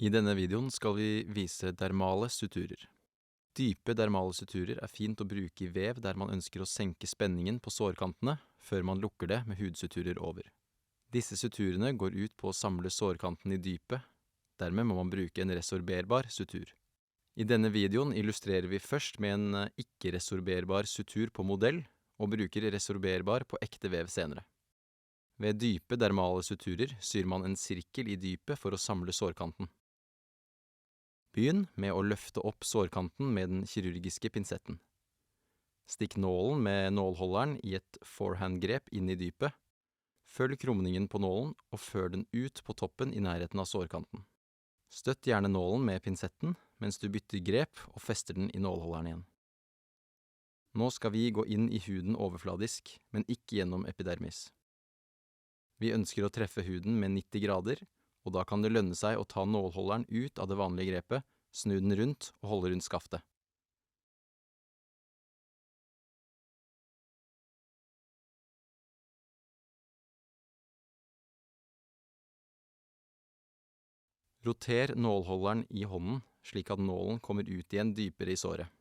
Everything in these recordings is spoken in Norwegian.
I denne videoen skal vi vise dermale suturer. Dype dermale suturer er fint å bruke i vev der man ønsker å senke spenningen på sårkantene før man lukker det med hudsuturer over. Disse suturene går ut på å samle sårkanten i dypet, dermed må man bruke en resorberbar sutur. I denne videoen illustrerer vi først med en ikke-resorberbar sutur på modell, og bruker resorberbar på ekte vev senere. Ved dype dermale suturer syr man en sirkel i dypet for å samle sårkanten. Begynn med å løfte opp sårkanten med den kirurgiske pinsetten. Stikk nålen med nålholderen i et forehand-grep inn i dypet. Følg krumningen på nålen og før den ut på toppen i nærheten av sårkanten. Støtt gjerne nålen med pinsetten mens du bytter grep og fester den i nålholderen igjen. Nå skal vi gå inn i huden overfladisk, men ikke gjennom epidermis. Vi ønsker å treffe huden med 90 grader, og da kan det lønne seg å ta nålholderen ut av det vanlige grepet, snu den rundt og holde rundt skaftet. Roter nålholderen i hånden, slik at nålen kommer ut igjen dypere i såret.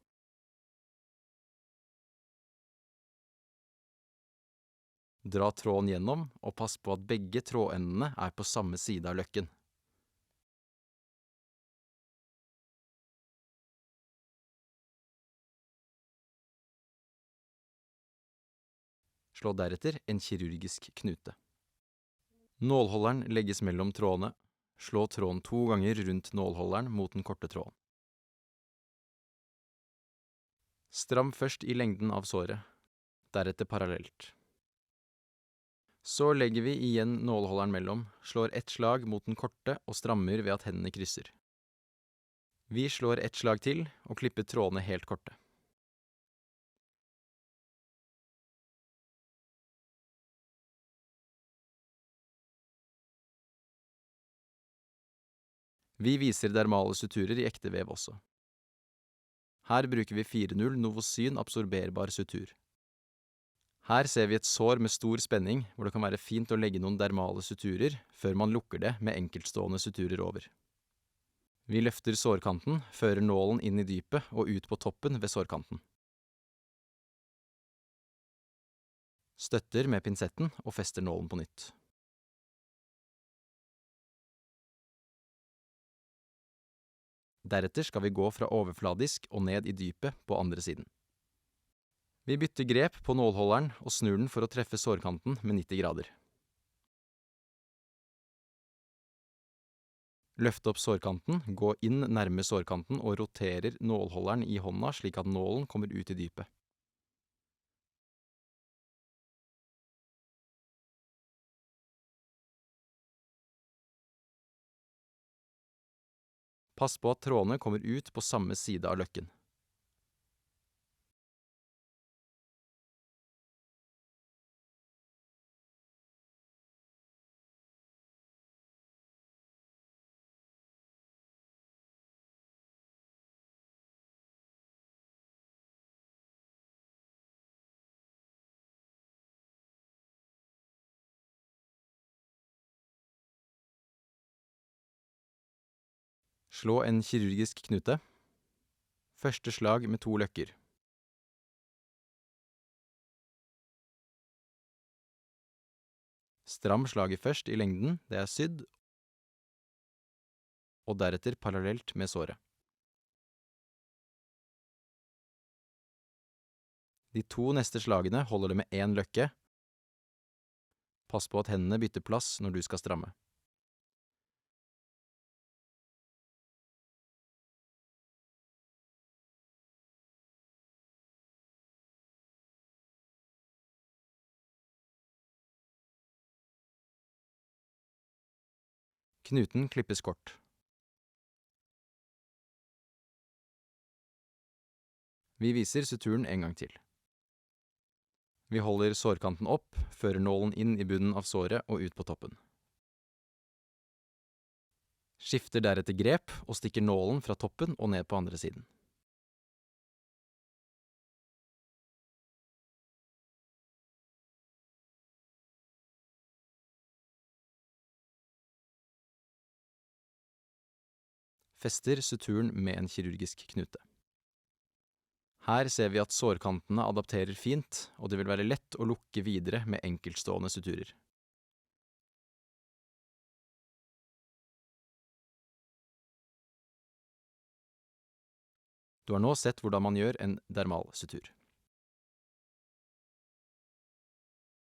Dra tråden gjennom, og pass på at begge trådendene er på samme side av løkken. Slå deretter en kirurgisk knute. Nålholderen legges mellom trådene. Slå tråden 2 ganger rundt nålholderen mot den korte tråden. Stram først i lengden av såret, deretter parallelt. Så legger vi igjen nålholderen mellom, slår ett slag mot den korte og strammer ved at hendene krysser. Vi slår ett slag til og klipper trådene helt korte. Vi viser dermale suturer i ekte vev også. Her bruker vi 4.0 Novosyn absorberbar sutur. Her ser vi et sår med stor spenning, hvor det kan være fint å legge noen dermale suturer før man lukker det med enkeltstående suturer over. Vi løfter sårkanten, fører nålen inn i dypet og ut på toppen ved sårkanten. Støtter med pinsetten og fester nålen på nytt. Deretter skal vi gå fra overfladisk og ned i dypet på andre siden. Vi bytter grep på nålholderen og snur den for å treffe sårkanten med 90 grader. Løft opp sårkanten, gå inn nærme sårkanten og roterer nålholderen i hånda slik at nålen kommer ut i dypet. Pass på at trådene kommer ut på samme side av løkken. Slå en kirurgisk knute. Første slag med 2 løkker. Stram slaget først i lengden, det er sydd, og deretter parallelt med såret. De 2 neste slagene holder det med 1 løkke. Pass på at hendene bytter plass når du skal stramme. Knuten klippes kort. Vi viser suturen en gang til. Vi holder sårkanten opp, fører nålen inn i bunnen av såret og ut på toppen. Skifter deretter grep og stikker nålen fra toppen og ned på andre siden. fester suturen med en kirurgisk knute. Her ser vi at sårkantene adapterer fint, og det vil være lett å lukke videre med enkeltstående suturer. Du har nå sett hvordan man gjør en dermalsutur.